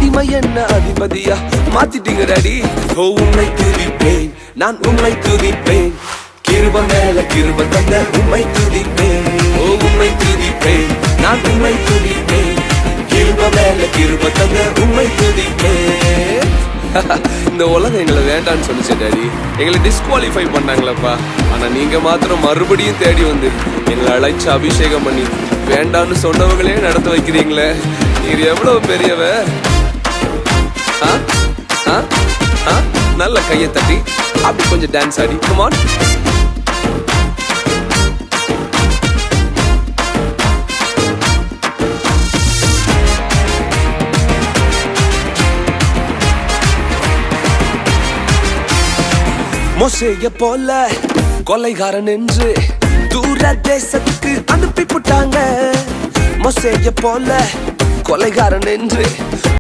அடிமை என்ன அதிபதியா மாத்திட்டீங்க டாடி. ஓ உம்மை துதிப்பேன், நான் உம்மை துதிப்பேன், கிருப மேல கிருப தந்த உம்மை துதிப்பேன். ஓ உம்மை துதிப்பேன், நான் உம்மை துதிப்பேன், கிருப மேல கிருப தந்த உம்மை துதிப்பேன். இந்த உலகம் எங்களை வேண்டான்னு சொல்லிச்சு டாடி. எங்களை டிஸ்குவாலிஃபை பண்ணாங்களப்பா. ஆனா நீங்க மாத்திரம் மறுபடியும் தேடி வந்து எங்களை அழைச்சு அபிஷேகம் பண்ணி வேண்டான்னு சொன்னவங்களே நடத்த வைக்கிறீங்களே. நீர் எவ்வளவு பெரியவ. நல்ல கையை தட்டி அப்படி கொஞ்சம் டான்ஸ் ஆடி. Come on. மோசேய போல கொலைகாரன் என்று தூர தேசத்துக்கு அனுப்பி போட்டாங்க. மோசேய போல கொலைகாரன் என்று